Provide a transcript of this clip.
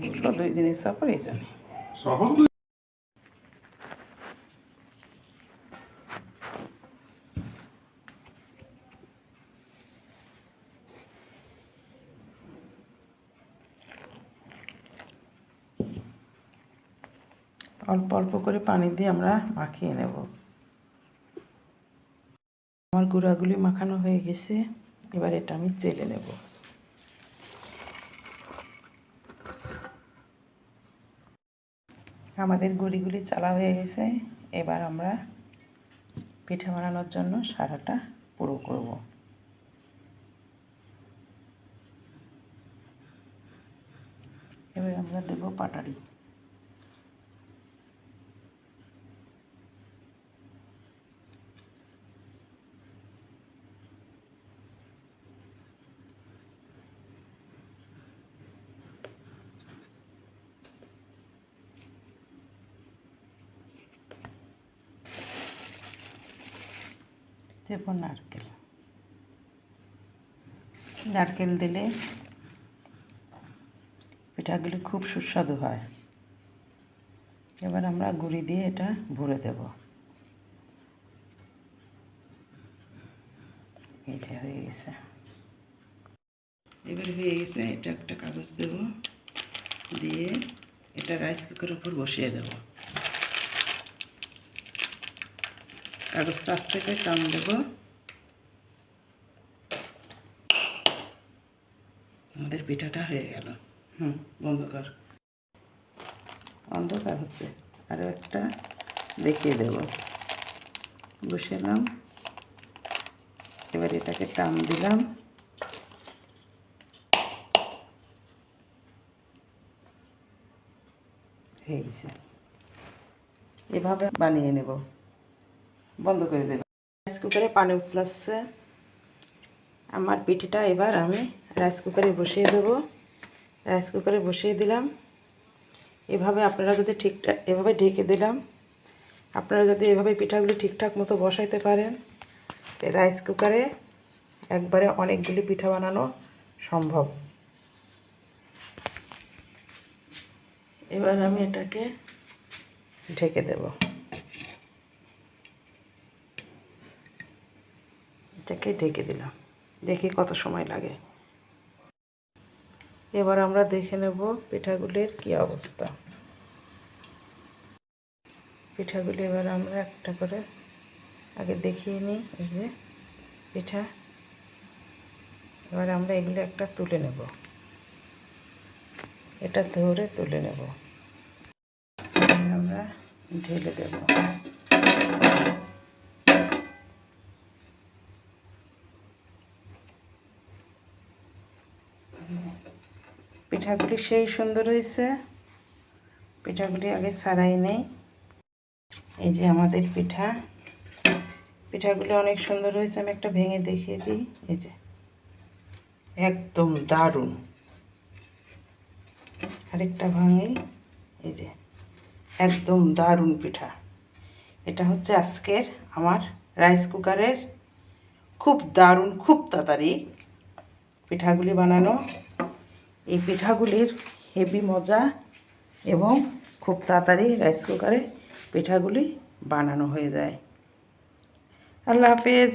এগুলো 2 দিনের সফরেই জানে। অল্প অল্প করে পানি দিয়ে আমরা মাখিয়ে নেব। আমার গুঁড়াগুলি মাখানো হয়ে গেছে, এবার এটা আমি চেলে নেব। আমাদের গুঁড়িগুলি চালা হয়ে গেছে, এবার আমরা পিঠা বানানোর জন্য সারাটা পুরো করব। এবার আমরা দেব পাটারি। দেব নারকেল। নারকেল দিলে পিঠাগুলি খুব সুস্বাদু হয়। এবার আমরা গুঁড়ি দিয়ে এটা ভরে দেব। এই যে হয়ে গেছে। এবার হয়ে গেছে, এটা একটা কাগজ দেব, দিয়ে এটা রাইস কুকারের উপর বসিয়ে দেব। কাগজটা আস্তে করে টান দেব। আমাদের পিঠাটা হয়ে গেল। বন্ধ কর। অন্ধকার হচ্ছে, আরও একটা দেখিয়ে দেব। বসালাম, এবার এটাকে টান দিলাম। হয়ে গেছে। এভাবে বানিয়ে নেব। বন্ধ করে দেব। রাইস কুকারে পানি উতলাচ্ছে। আমার পিঠাটা এবার আমি রাইস কুকারে বসিয়ে দেব। রাইস কুকারে বসিয়ে দিলাম। এভাবে আপনারা যদি ঠিকঠাক এভাবে ঢেকে দিলাম। আপনারা যদি এভাবে পিঠাগুলি ঠিকঠাক মতো বসাইতে পারেন, রাইস কুকারে একবারে অনেকগুলি পিঠা বানানো সম্ভব। এবার আমি এটাকে ঢেকে দেব। এটাকে ঢেকে দিলাম, দেখি কত সময় লাগে। এবার আমরা দেখে নেব পিঠাগুলির কি অবস্থা। পিঠাগুলি এবার আমরা একটা করে আগে দেখিয়ে নিই। এই যে পিঠা, এবার আমরা এগুলো একটা তুলে নেব। এটা ধরে তুলে নেব। আমরা ঢেলে দেব। পিঠাগুলি সেই সুন্দর হয়েছে। পিঠাগুলি আগে ছাড়াই নেই। এই যে আমাদের পিঠা, পিঠাগুলি অনেক সুন্দর হয়েছে। আমি একটা ভেঙে দেখিয়ে দিই। এই যে একদম দারুণ। আরেকটা ভাঙি। এই যে একদম দারুণ পিঠা। এটা হচ্ছে আজকের আমার রাইস কুকারের খুব দারুণ, খুব তাড়াতাড়ি পিঠাগুলি বানানো। এই পিঠাগুলির হেভি মজা এবং খুব তাড়াতাড়ি রাইস কুকারে পিঠাগুলি বানানো হয়ে যায়। আল্লাহ হাফেজ।